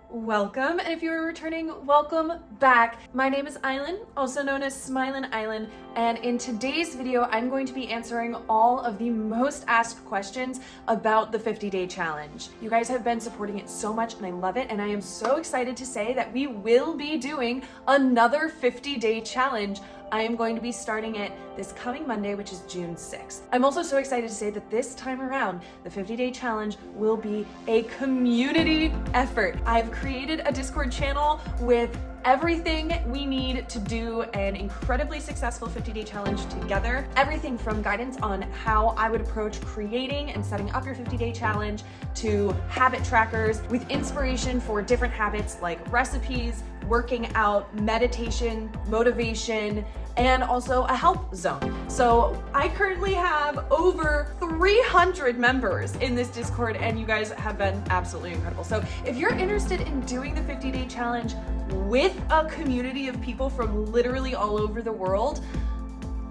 Welcome, and if you are returning, welcome back. My name is Aislinn, also known as Smilin Aislinn, and in today's video, I'm going to be answering all of the most asked questions about the 50-day challenge. You guys have been supporting it so much, and I love it, and I am so excited to say that we will be doing another 50-day challenge. I am going to be starting it this coming Monday, which is June 6th. I'm also so excited to say that this time around, the 50-day challenge will be a community effort. I've created a Discord channel with everything we need to do an incredibly successful 50-day challenge together. Everything from guidance on how I would approach creating and setting up your 50-day challenge to habit trackers with inspiration for different habits like recipes, working out, meditation, motivation, and also a help zone. So I currently have over 300 members in this Discord, and you guys have been absolutely incredible. So if you're interested in doing the 50-day challenge with a community of people from literally all over the world,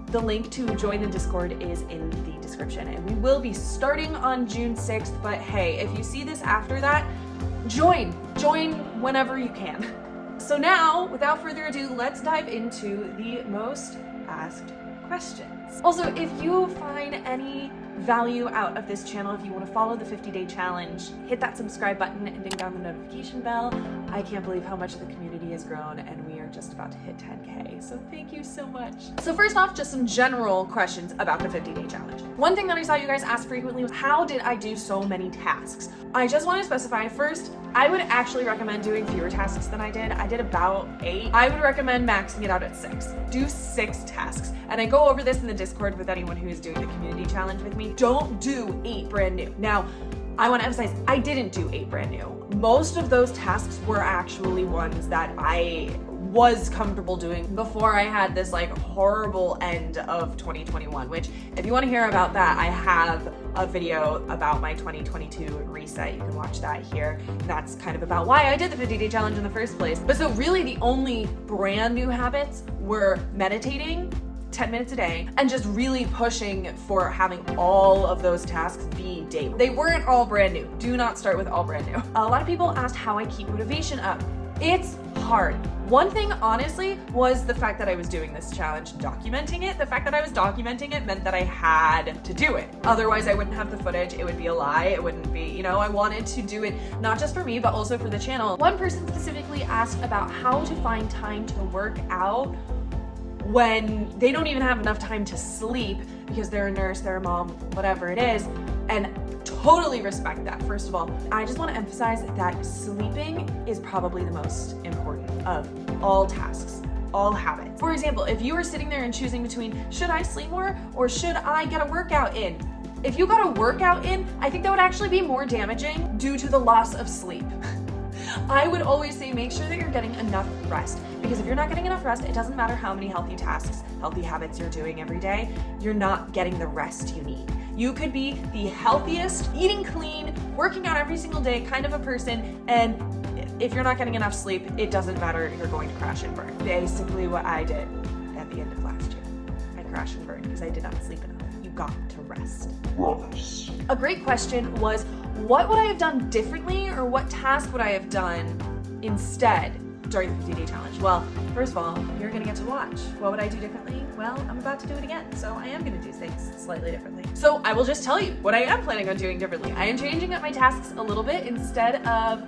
the link to join the Discord is in the description. And we will be starting on June 6th, but hey, if you see this after that, join whenever you can. So now, without further ado, let's dive into the most asked questions. Also, if you find any value out of this channel, if you want to follow the 50-day challenge, hit that subscribe button and ding down the notification bell. I can't believe how much the community has grown, and we are just about to hit 10K, so thank you so much. So first off, just some general questions about the 50-day challenge. One thing that I saw you guys ask frequently was, how did I do so many tasks? I just want to specify first, I would actually recommend doing fewer tasks than I did. I did about 8. I would recommend maxing it out at 6. Do 6 tasks. And I go over this in the Discord with anyone who is doing the community challenge with me. Don't do 8 brand new. Now, I want to emphasize, I didn't do 8 brand new. Most of those tasks were actually ones that I was comfortable doing before I had this like horrible end of 2021, which if you want to hear about that, I have a video about my 2022 reset. You can watch that here. And that's kind of about why I did the 50-day challenge in the first place. But so really the only brand new habits were meditating 10 minutes a day, and just really pushing for having all of those tasks be daily. They weren't all brand new. Do not start with all brand new. A lot of people asked how I keep motivation up. It's hard. One thing, honestly, was the fact that I was doing this challenge, documenting it. The fact that I was documenting it meant that I had to do it. Otherwise, I wouldn't have the footage. It would be a lie. It wouldn't be, I wanted to do it not just for me, but also for the channel. One person specifically asked about how to find time to work out when they don't even have enough time to sleep because they're a nurse, they're a mom, whatever it is, and totally respect that. First of all, I just want to emphasize that sleeping is probably the most important of all tasks, all habits. For example, if you were sitting there and choosing between, should I sleep more or should I get a workout in? If you got a workout in, I think that would actually be more damaging due to the loss of sleep. I would always say make sure that you're getting enough rest, because if you're not getting enough rest, it doesn't matter how many healthy tasks, healthy habits you're doing every day, you're not getting the rest you need. You could be the healthiest, eating clean, working out every single day kind of a person, and if you're not getting enough sleep, it doesn't matter, you're going to crash and burn. Basically what I did at the end of last year. I crashed and burned because I did not sleep enough. You got to rest. A great question was, what would I have done differently, or what task would I have done instead during the 50-day challenge? Well, first of all, you're gonna get to watch. What would I do differently? Well, I'm about to do it again, so I am gonna do things slightly differently. So I will just tell you what I am planning on doing differently. I am changing up my tasks a little bit. Instead of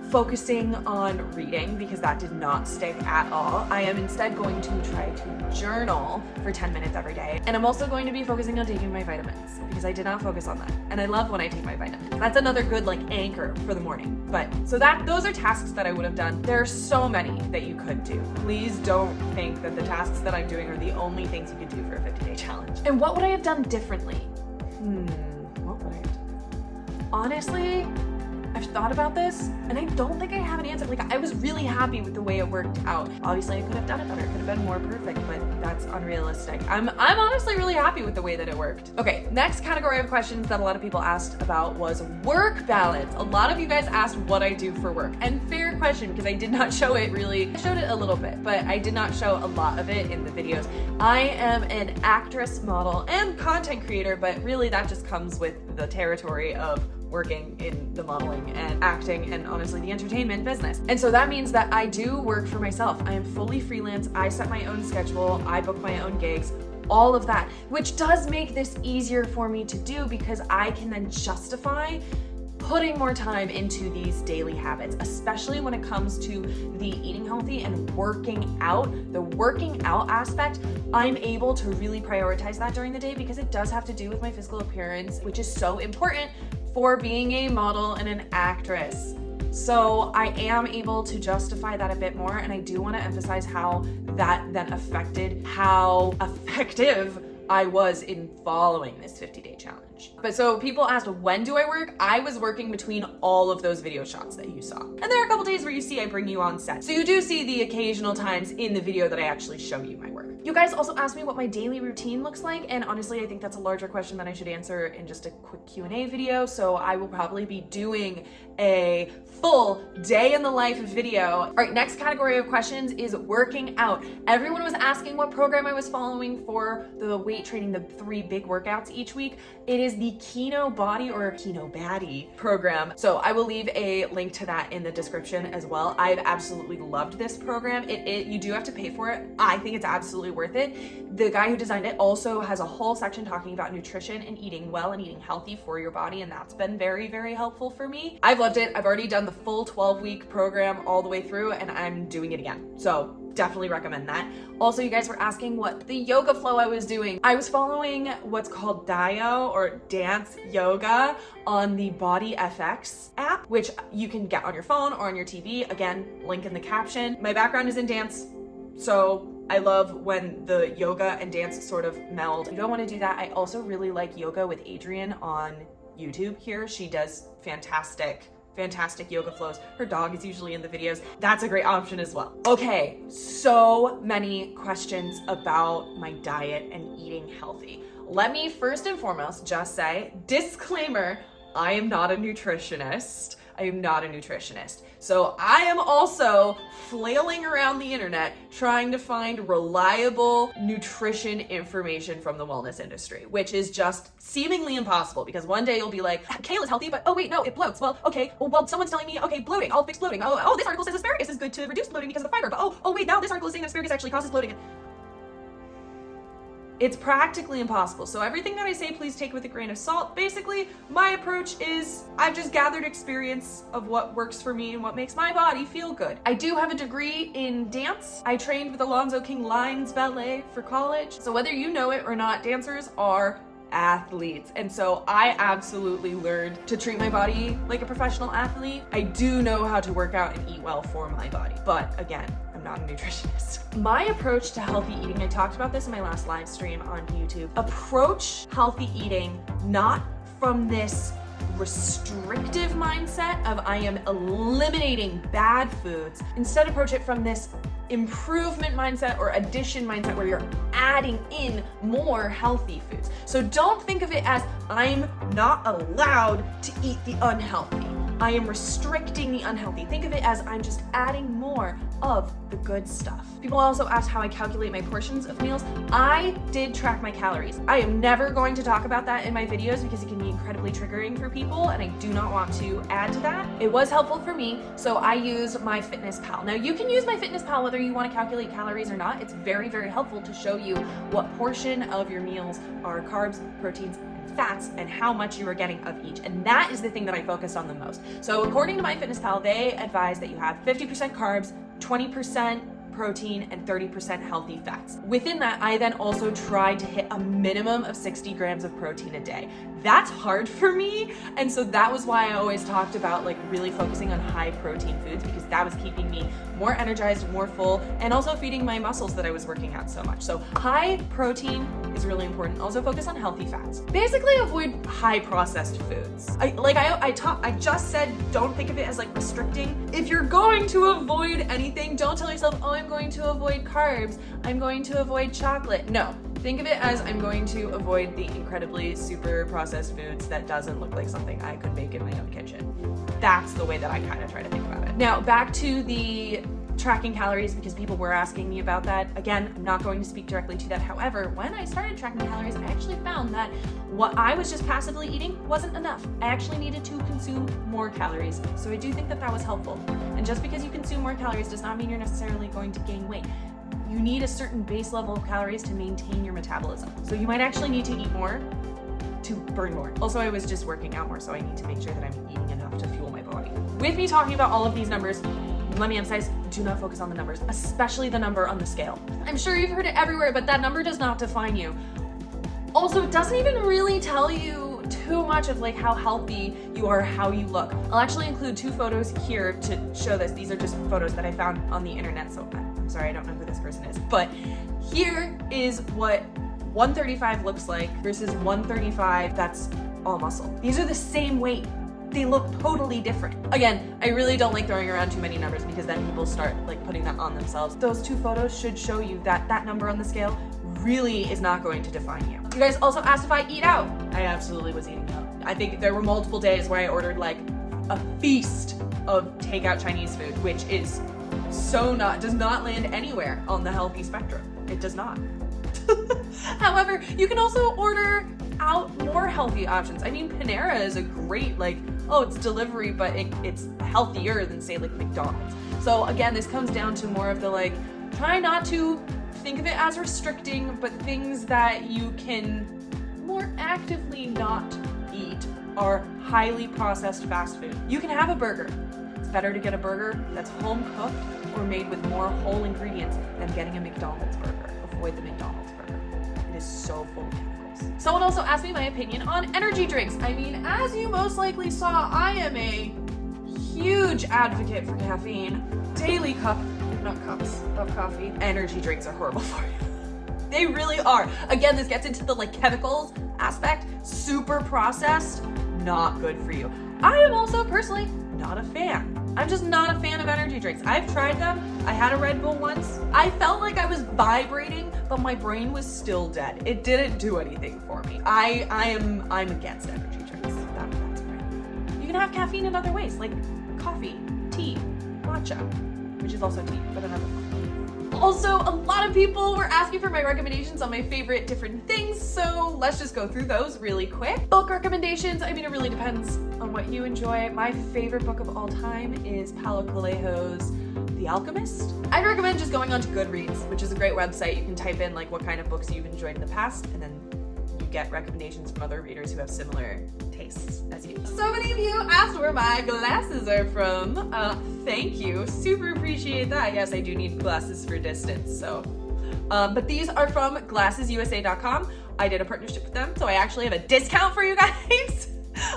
focusing on reading, because that did not stick at all, I am instead going to try to journal for 10 minutes every day. And I'm also going to be focusing on taking my vitamins, because I did not focus on that. And I love when I take my vitamins. That's another good anchor for the morning. But so those are tasks that I would have done. There are so many that you could do. Please don't think that the tasks that I'm doing are the only things you could do for a 50-day challenge. And what would I have done differently? What would I have done? Honestly, I've thought about this, and I don't think I have an answer. I was really happy with the way it worked out. Obviously, I could have done it better. It could have been more perfect, but that's unrealistic. I'm honestly really happy with the way that it worked. Okay, next category of questions that a lot of people asked about was work balance. A lot of you guys asked what I do for work, and fair question, because I did not show it really. I showed it a little bit, but I did not show a lot of it in the videos. I am an actress, model, and content creator, but really that just comes with the territory of working in the modeling and acting and honestly the entertainment business. And so that means that I do work for myself. I am fully freelance. I set my own schedule. I book my own gigs, all of that, which does make this easier for me to do because I can then justify putting more time into these daily habits, especially when it comes to the eating healthy and working out. The working out aspect, I'm able to really prioritize that during the day because it does have to do with my physical appearance, which is so important for being a model and an actress. So I am able to justify that a bit more, and I do want to emphasize how that then affected how effective I was in following this 50-day challenge. But so people asked, when do I work? I was working between all of those video shots that you saw. And there are a couple days where you see I bring you on set. So you do see the occasional times in the video that I actually show you my work. You guys also asked me what my daily routine looks like, and honestly, I think that's a larger question that I should answer in just a quick Q&A video, so I will probably be doing a full day in the life video. All right, next category of questions is working out. Everyone was asking what program I was following for the weight training, the 3 big workouts each week. It is the Kino Body or Kino Baddie program. So I will leave a link to that in the description as well. I've absolutely loved this program. You do have to pay for it. I think it's absolutely worth it. The guy who designed it also has a whole section talking about nutrition and eating well and eating healthy for your body, and that's been very, very helpful for me. I've loved it. I've already done the full 12-week program all the way through, and I'm doing it again. So definitely recommend that. Also, you guys were asking what the yoga flow I was doing. I was following what's called Dio or dance yoga on the Body FX app, which you can get on your phone or on your TV. Again, link in the caption. My background is in dance, so I love when the yoga and dance sort of meld. If you don't want to do that, I also really like yoga with Adrienne on YouTube here. She does fantastic yoga flows. Her dog is usually in the videos. That's a great option as well. Okay, so many questions about my diet and eating healthy. Let me first and foremost just say, disclaimer, I am not a nutritionist. I am not a nutritionist. So I am also flailing around the internet trying to find reliable nutrition information from the wellness industry, which is just seemingly impossible because one day you'll be like, kale is healthy, but oh wait, no, it bloats. Well, okay, well, someone's telling me, okay, bloating, I'll fix bloating. Oh, this article says asparagus is good to reduce bloating because of the fiber, but oh wait, now this article is saying asparagus actually causes bloating. It's practically impossible. So everything that I say, please take with a grain of salt. Basically, my approach is I've just gathered experience of what works for me and what makes my body feel good. I do have a degree in dance. I trained with Alonzo King Lines Ballet for college. So whether you know it or not, dancers are athletes. And so I absolutely learned to treat my body like a professional athlete. I do know how to work out and eat well for my body. But again, I'm not a nutritionist. My approach to healthy eating, I talked about this in my last live stream on YouTube. Approach healthy eating not from this restrictive mindset of I am eliminating bad foods. Instead, approach it from this improvement mindset or addition mindset where you're adding in more healthy foods. So don't think of it as I'm not allowed to eat the unhealthy. I am restricting the unhealthy. Think of it as I'm just adding more of the good stuff. People also ask how I calculate my portions of meals. I did track my calories. I am never going to talk about that in my videos because it can be incredibly triggering for people and I do not want to add to that. It was helpful for me, so I use MyFitnessPal. Now you can use MyFitnessPal whether you want to calculate calories or not. It's very, very helpful to show you what portion of your meals are carbs, proteins, fats, and how much you are getting of each. And that is the thing that I focus on the most. So according to MyFitnessPal, they advise that you have 50% carbs, 20% protein, and 30% healthy fats. Within that, I then also try to hit a minimum of 60 grams of protein a day. That's hard for me, and so that was why I always talked about like really focusing on high protein foods because that was keeping me more energized, more full, and also feeding my muscles that I was working out so much. So high protein is really important. Also focus on healthy fats. Basically avoid high processed foods. I just said don't think of it as like restricting. If you're going to avoid anything, don't tell yourself, oh, I'm going to avoid carbs, I'm going to avoid chocolate. No. Think of it as I'm going to avoid the incredibly super processed foods that doesn't look like something I could make in my own kitchen. That's the way that I kind of try to think about it. Now, back to the tracking calories because people were asking me about that. Again, I'm not going to speak directly to that. However, when I started tracking calories, I actually found that what I was just passively eating wasn't enough. I actually needed to consume more calories. So I do think that that was helpful. And just because you consume more calories does not mean you're necessarily going to gain weight. You need a certain base level of calories to maintain your metabolism. So you might actually need to eat more to burn more. Also, I was just working out more, so I need to make sure that I'm eating enough to fuel my body. With me talking about all of these numbers, let me emphasize, do not focus on the numbers, especially the number on the scale. I'm sure you've heard it everywhere, but that number does not define you. Also, it doesn't even really tell you too much of like how healthy you are, how you look. I'll actually include 2 photos here to show this. These are just photos that I found on the internet, so I'm sorry, I don't know who this person is. But here is what 135 looks like versus 135 that's all muscle. These are the same weight. They look totally different. Again, I really don't like throwing around too many numbers because then people start like putting that on themselves. Those 2 photos should show you that that number on the scale really is not going to define you. You guys also asked if I eat out. I absolutely was eating out. I think there were multiple days where I ordered like a feast of takeout Chinese food, which is does not land anywhere on the healthy spectrum. It does not. However, you can also order out more healthy options. I mean, Panera is a great, like, oh, it's delivery, but it's healthier than say like McDonald's. So again, this comes down to more of the like, try not to think of it as restricting, but things that you can more actively not eat are highly processed fast food. You can have a burger. It's better to get a burger that's home cooked or made with more whole ingredients than getting a McDonald's burger. Avoid the McDonald's burger. It is so full of chemicals. Someone also asked me my opinion on energy drinks. I mean, as you most likely saw, I am a huge advocate for caffeine. Daily cup, if not cups, of coffee. Energy drinks are horrible for you. They really are. Again, this gets into the like chemicals aspect. Super processed, not good for you. I am also personally not a fan. I'm just not a fan of energy drinks. I've tried them. I had a Red Bull once. I felt like I was vibrating, but my brain was still dead. It didn't do anything for me. I'm against energy drinks. That's right. You can have caffeine in other ways, like coffee, tea, matcha, which is also tea, but another one. Also, a lot of people were asking for my recommendations on my favorite different things, so let's just go through those really quick. Book recommendations, I mean, it really depends on what you enjoy. My favorite book of all time is Paulo Coelho's The Alchemist. I'd recommend just going onto Goodreads, which is a great website. You can type in like what kind of books you've enjoyed in the past, and then you get recommendations from other readers who have similar tastes as you. So many of you asked where my glasses are from. Thank you, super appreciate that. Yes, I do need glasses for distance, so. But these are from glassesusa.com. I did a partnership with them, so I actually have a discount for you guys.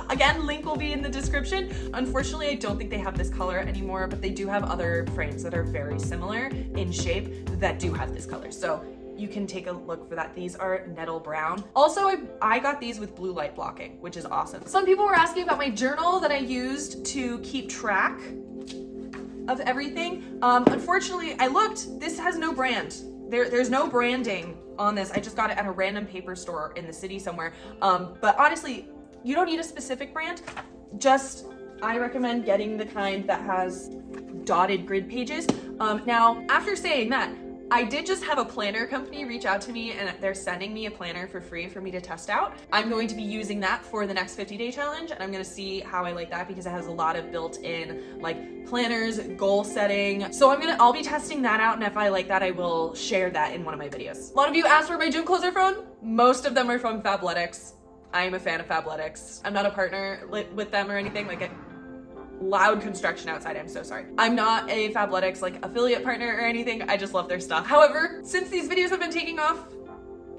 Again, link will be in the description. Unfortunately, I don't think they have this color anymore, but they do have other frames that are very similar in shape that do have this color. So you can take a look for that. These are nettle brown. Also, I got these with blue light blocking, which is awesome. Some people were asking about my journal that I used to keep track of everything. Unfortunately, I looked, this has no brand. There's no branding on this. I just got it at a random paper store in the city somewhere. But honestly, you don't need a specific brand. Just, I recommend getting the kind that has dotted grid pages. Now, after saying that, I did just have a planner company reach out to me and they're sending me a planner for free for me to test out. I'm going to be using that for the next 50-day challenge, and I'm gonna see how I like that because it has a lot of built-in like planners, goal setting. So I'll be testing that out, and if I like that, I will share that in one of my videos. A lot of you asked where my gym clothes are from. Most of them are from Fabletics. I am a fan of Fabletics. I'm not a partner with them or anything. Like, loud construction outside, I'm so sorry. I'm not a Fabletics like affiliate partner or anything. I just love their stuff. However, since these videos have been taking off,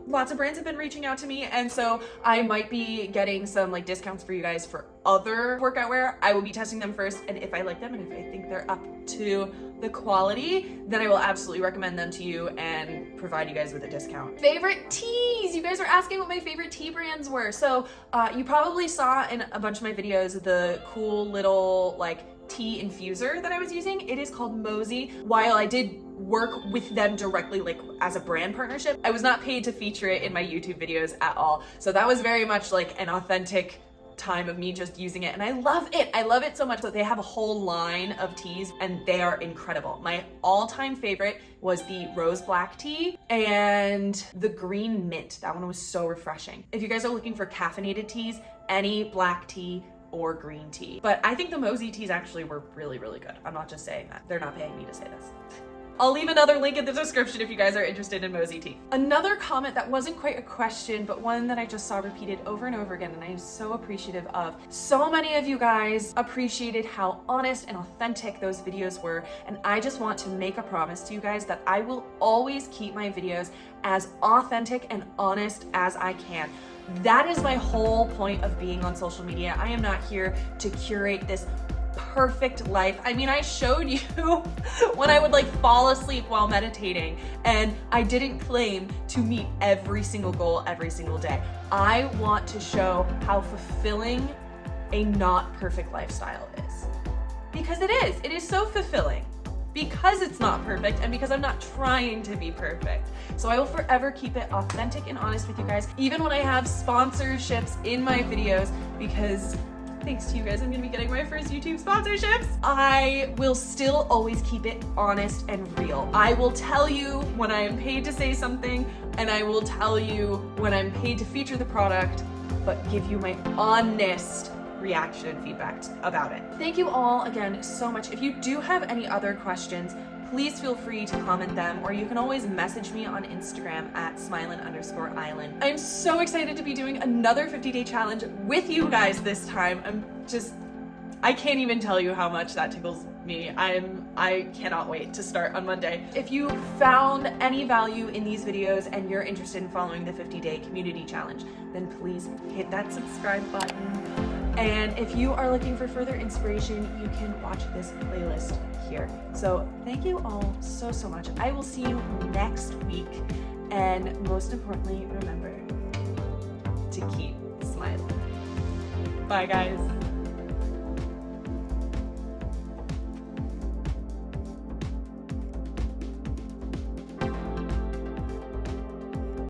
lots of brands have been reaching out to me, and so I might be getting some like discounts for you guys for other workout wear. I will be testing them first, and if I like them and if I think they're up to the quality, then I will absolutely recommend them to you and provide you guys with a discount. Favorite teas! You guys are asking what my favorite tea brands were. So you probably saw in a bunch of my videos the cool little like tea infuser that I was using. It is called Mosey. While I did work with them directly like as a brand partnership, I was not paid to feature it in my YouTube videos at all. So that was very much like an authentic time of me just using it, and I love it. I love it so much that they have a whole line of teas and they are incredible. My all-time favorite was the rose black tea and the green mint. That one was so refreshing. If you guys are looking for caffeinated teas, any black tea or green tea. But I think the Mosey teas actually were really, really good. I'm not just saying that. They're not paying me to say this. I'll leave another link in the description if you guys are interested in Mosey tea. Another comment that wasn't quite a question, but one that I just saw repeated over and over again, and I'm so appreciative of. So many of you guys appreciated how honest and authentic those videos were, and I just want to make a promise to you guys that I will always keep my videos as authentic and honest as I can. That is my whole point of being on social media. I am not here to curate this perfect life. I mean, I showed you when I would like fall asleep while meditating, and I didn't claim to meet every single goal every single day. I want to show how fulfilling a not perfect lifestyle is. Because it is so fulfilling. Because it's not perfect and because I'm not trying to be perfect. So I will forever keep it authentic and honest with you guys, even when I have sponsorships in my videos, because thanks to you guys, I'm gonna be getting my first YouTube sponsorships. I will still always keep it honest and real. I will tell you when I am paid to say something, and I will tell you when I'm paid to feature the product, but give you my honest reaction and feedback about it. Thank you all again so much. If you do have any other questions, please feel free to comment them, or you can always message me on Instagram at Smilin_Island. I'm so excited to be doing another 50-day challenge with you guys this time. I can't even tell you how much that tickles me. I cannot wait to start on Monday. If you found any value in these videos and you're interested in following the 50-day community challenge, then please hit that subscribe button. And if you are looking for further inspiration, you can watch this playlist here. So thank you all so much. I will see you next week. And most importantly, remember to keep smiling. Bye guys.